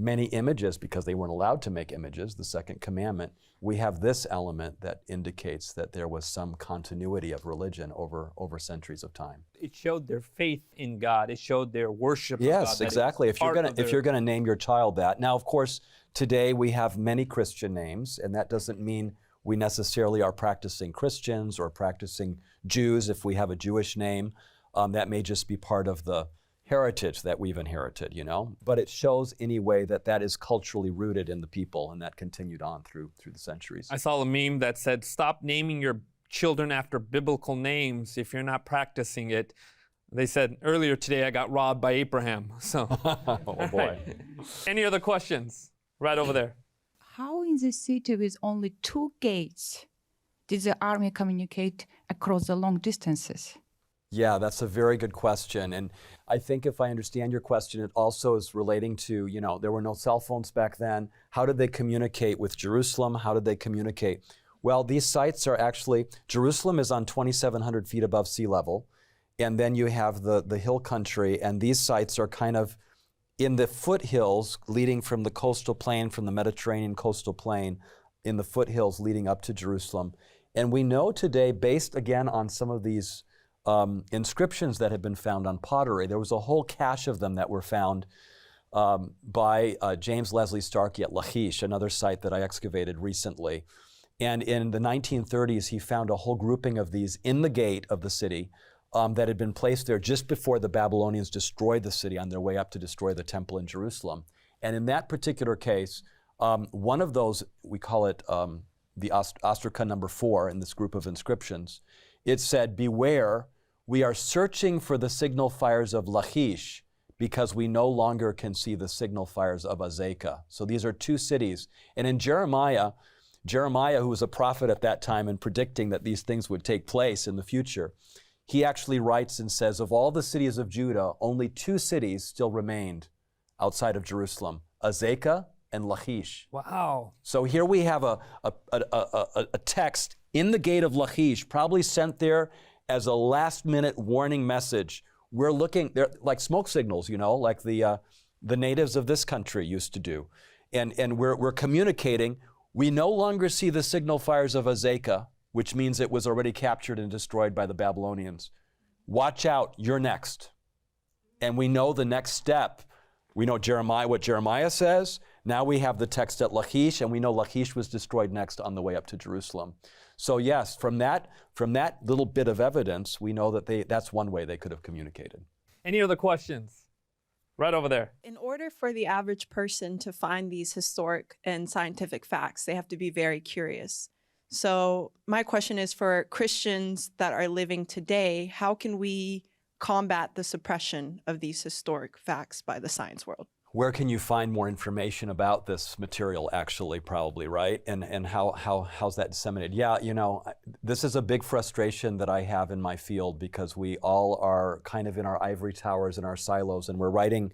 many images because they weren't allowed to make images, the second commandment, we have this element that indicates that there was some continuity of religion over centuries of time. It showed their faith in God. It showed their worship of God. Yes, exactly. If you're gonna name your child that. Now, of course, today we have many Christian names, and that doesn't mean we necessarily are practicing Christians or practicing Jews if we have a Jewish name. That may just be part of the heritage that we've inherited, you know? But it shows anyway that is culturally rooted in the people, and that continued on through the centuries. I saw a meme that said, stop naming your children after biblical names if you're not practicing it. They said, earlier today I got robbed by Abraham. So, Oh boy. Any other questions? Right over there. How in the city with only 2 gates did the army communicate across the long distances? Yeah, that's a very good question. And I think if I understand your question, it also is relating to, you know, there were no cell phones back then. How did they communicate with Jerusalem? How did they communicate? Well, these sites are actually, Jerusalem is on 2,700 feet above sea level. And then you have the hill country, and these sites are kind of in the foothills leading from the coastal plain, from the Mediterranean coastal plain, in the foothills leading up to Jerusalem. And we know today, based again on some of these inscriptions that have been found on pottery, there was a whole cache of them that were found by James Leslie Starkey at Lachish, another site that I excavated recently. And in the 1930s, he found a whole grouping of these in the gate of the city that had been placed there just before the Babylonians destroyed the city on their way up to destroy the temple in Jerusalem. And in that particular case, one of those, we call it the ostraca number 4 in this group of inscriptions, it said, "Beware, we are searching for the signal fires of Lachish because we no longer can see the signal fires of Azekah." So these are 2 cities. And in Jeremiah, who was a prophet at that time and predicting that these things would take place in the future, he actually writes and says, of all the cities of Judah, only 2 cities still remained outside of Jerusalem, Azekah and Lachish. Wow. So here we have a text in the gate of Lachish, probably sent there as a last-minute warning message. We're looking, they're like smoke signals, you know, like the natives of this country used to do. And we're communicating. We no longer see the signal fires of Azekah, which means it was already captured and destroyed by the Babylonians. Watch out, you're next. And we know the next step. We know what Jeremiah says. Now we have the text at Lachish, and we know Lachish was destroyed next on the way up to Jerusalem. So yes, from that little bit of evidence, we know that that's one way they could have communicated. Any other questions? Right over there. In order for the average person to find these historic and scientific facts, they have to be very curious. So my question is, for Christians that are living today, how can we combat the suppression of these historic facts by the science world? Where can you find more information about this material, actually, probably, right? And how's that disseminated? Yeah, you know, this is a big frustration that I have in my field, because we all are kind of in our ivory towers and our silos, and we're writing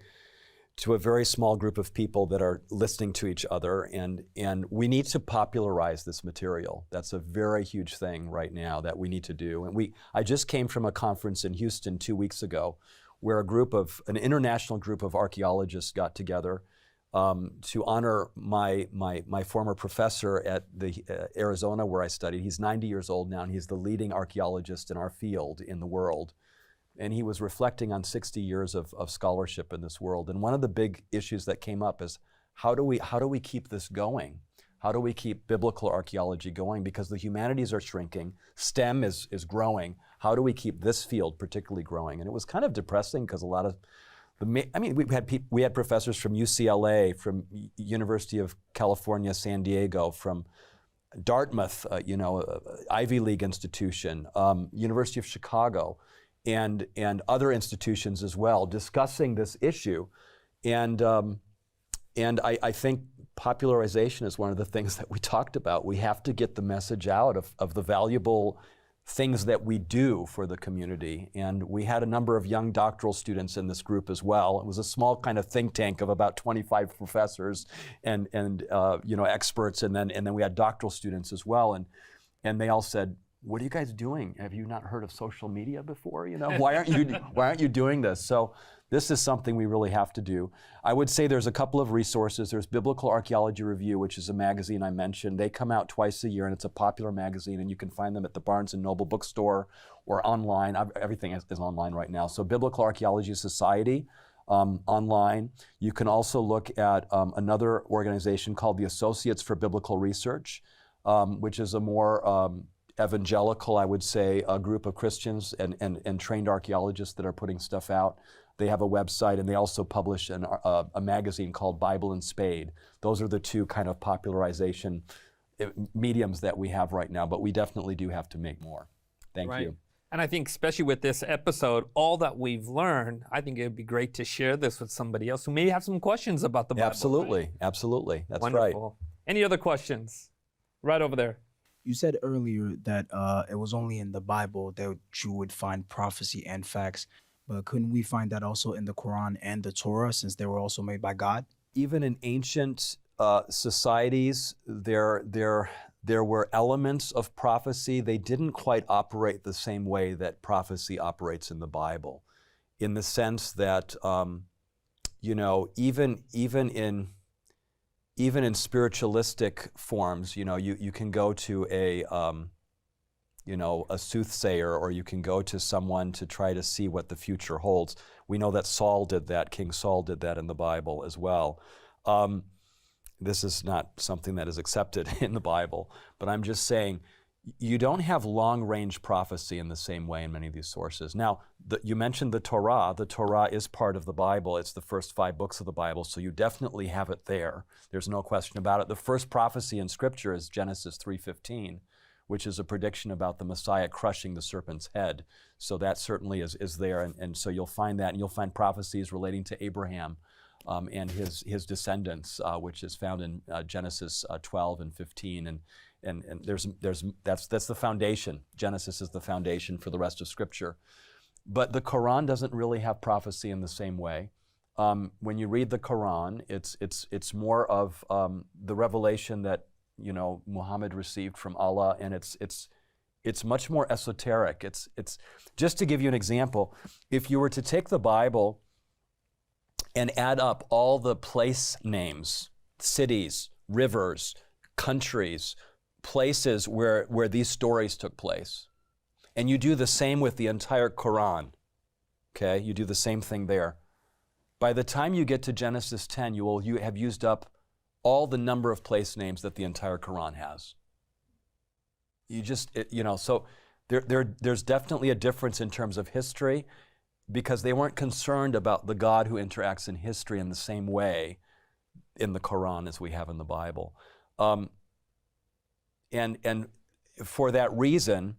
to a very small group of people that are listening to each other, and we need to popularize this material. That's a very huge thing right now that we need to do. And I just came from a conference in Houston 2 weeks ago, where an international group of archaeologists got together to honor my former professor at the Arizona, where I studied. He's 90 years old now, and he's the leading archaeologist in our field in the world. And he was reflecting on 60 years of scholarship in this world. And one of the big issues that came up is, how do we keep this going? How do we keep biblical archaeology going? Because the humanities are shrinking, STEM is growing. How do we keep this field particularly growing? And it was kind of depressing, because a lot of we had professors from UCLA, from University of California, San Diego, from Dartmouth, Ivy League institution, University of Chicago, and other institutions as well, discussing this issue. And I think popularization is one of the things that we talked about. We have to get the message out of the valuable things that we do for the community. And we had a number of young doctoral students in this group as well. It was a small kind of think tank of about 25 professors and experts, and then we had doctoral students as well. And they all said, "What are you guys doing? Have you not heard of social media before? Why aren't you doing this?" So this is something we really have to do. I would say there's a couple of resources. There's Biblical Archaeology Review, which is a magazine I mentioned. They come out twice a year, and it's a popular magazine, and you can find them at the Barnes & Noble bookstore or online. Everything is online right now. So Biblical Archaeology Society online. You can also look at another organization called the Associates for Biblical Research, which is a more evangelical, I would say, a group of Christians and trained archaeologists that are putting stuff out. They have a website, and they also publish a magazine called Bible and Spade. Those are the two kind of popularization mediums that we have right now, but we definitely do have to make more. Thank you. And I think especially with this episode, all that we've learned, I think it would be great to share this with somebody else who may have some questions about the Bible. Absolutely, right? Absolutely. That's Wonderful. right. Any other questions? Right over there. You said earlier that it was only in the Bible that you would find prophecy and facts, but couldn't we find that also in the Quran and the Torah, since they were also made by God? Even in ancient societies, there were elements of prophecy. They didn't quite operate the same way that prophecy operates in the Bible, in the sense that even in spiritualistic forms, you can go to a soothsayer, or you can go to someone to try to see what the future holds. We know that Saul did that, King Saul did that in the Bible as well. This is not something that is accepted in the Bible, but I'm just saying, you don't have long-range prophecy in the same way in many of these sources. Now, you mentioned the Torah. The Torah is part of the Bible. It's the first 5 books of the Bible, so you definitely have it there. There's no question about it. The first prophecy in Scripture is Genesis 3:15, which is a prediction about the Messiah crushing the serpent's head. So that certainly is there, and so you'll find that, and you'll find prophecies relating to Abraham and his descendants, which is found in Genesis 12 and 15, and that's the foundation. Genesis is the foundation for the rest of Scripture. But the Quran doesn't really have prophecy in the same way. When you read the Quran, it's more of the revelation that Muhammad received from Allah, and it's much more esoteric. It's just to give you an example, if you were to take the Bible and add up all the place names, cities, rivers, countries, places where these stories took place, and you do the same with the entire Quran, okay? You do the same thing there. By the time you get to Genesis 10, you have used up all the number of place names that the entire Quran has. So there's definitely a difference in terms of history, because they weren't concerned about the God who interacts in history in the same way in the Quran as we have in the Bible. And for that reason,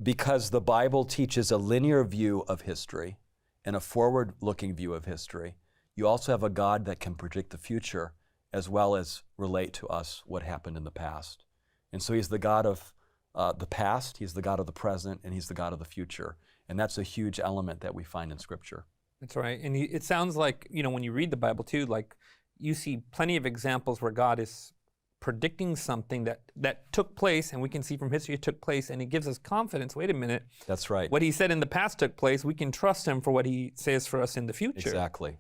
because the Bible teaches a linear view of history and a forward-looking view of history, you also have a God that can predict the future as well as relate to us what happened in the past. And so he's the God of the past, he's the God of the present, and he's the God of the future. And that's a huge element that we find in Scripture. That's right. And it sounds like, when you read the Bible too, like you see plenty of examples where God is predicting something that took place, and we can see from history it took place, and it gives us confidence. Wait a minute. That's right. What he said in the past took place. We can trust him for what he says for us in the future. Exactly.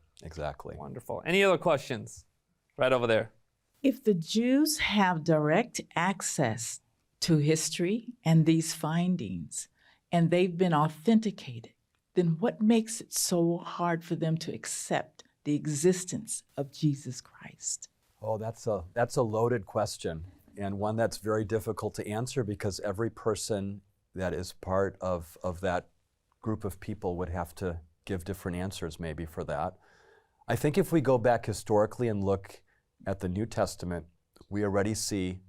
Wonderful. Any other questions? Right over there. If the Jews have direct access to history and these findings, and they've been authenticated, then what makes it so hard for them to accept the existence of Jesus Christ? Oh, that's a loaded question, and one that's very difficult to answer, because every person that is part of that group of people would have to give different answers maybe for that. I think if we go back historically and look at the New Testament, we already see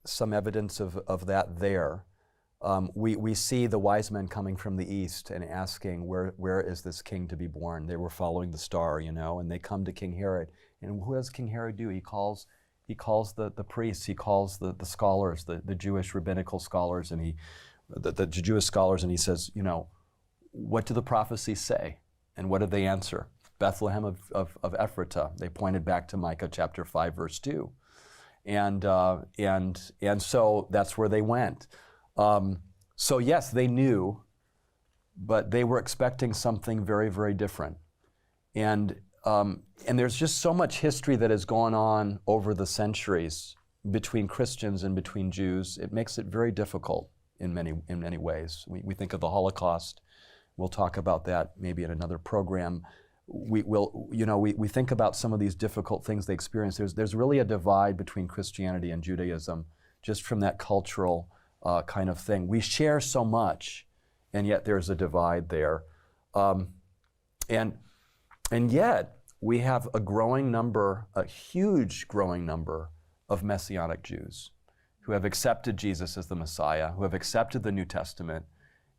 some evidence of that there. We see the wise men coming from the east and asking, where is this king to be born? They were following the star, and they come to King Herod. And what does King Herod do? He calls He calls the priests, he calls the scholars, the Jewish rabbinical scholars, and the Jewish scholars, and he says, you know, what do the prophecies say? And what did they answer? Bethlehem of Ephratah. They pointed back to Micah chapter 5, verse 2. And so that's where they went. So yes, they knew, but they were expecting something very, very different. And there's just so much history that has gone on over the centuries between Christians and between Jews. It makes it very difficult in many ways. We think of the Holocaust. We'll talk about that maybe in another program. We think about some of these difficult things they experience. There's really a divide between Christianity and Judaism, just from that cultural kind of thing. We share so much, and yet there's a divide there. And yet we have a huge growing number of Messianic Jews who have accepted Jesus as the Messiah, who have accepted the New Testament,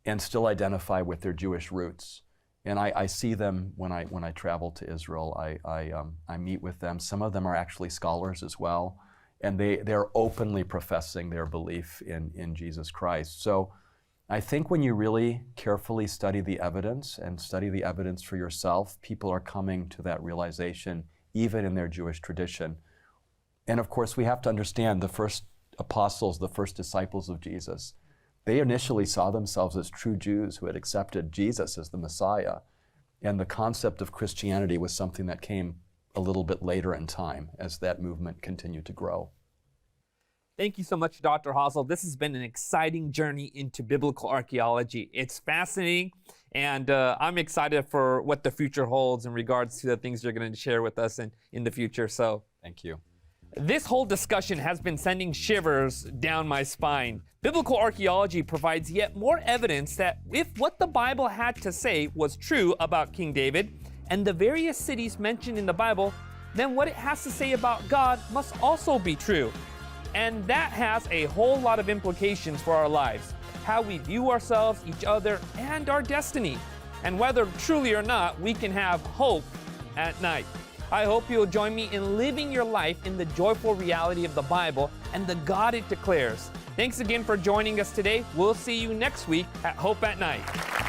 and still identify with their Jewish roots. And I see them when I travel to Israel. I meet with them. Some of them are actually scholars as well, and they're openly professing their belief in Jesus Christ. So I think when you really carefully study the evidence and study the evidence for yourself, people are coming to that realization, even in their Jewish tradition. And of course, we have to understand the first apostles, the first disciples of Jesus, they initially saw themselves as true Jews who had accepted Jesus as the Messiah. And the concept of Christianity was something that came a little bit later in time as that movement continued to grow. Thank you so much, Dr. Hasel. This has been an exciting journey into biblical archaeology. It's fascinating, and I'm excited for what the future holds in regards to the things you're going to share with us in the future. So, thank you. This whole discussion has been sending shivers down my spine. Biblical archaeology provides yet more evidence that if what the Bible had to say was true about King David and the various cities mentioned in the Bible, then what it has to say about God must also be true. And that has a whole lot of implications for our lives, how we view ourselves, each other, and our destiny, and whether truly or not we can have hope at night. I hope you'll join me in living your life in the joyful reality of the Bible and the God it declares. Thanks again for joining us today. We'll see you next week at Hope at Night.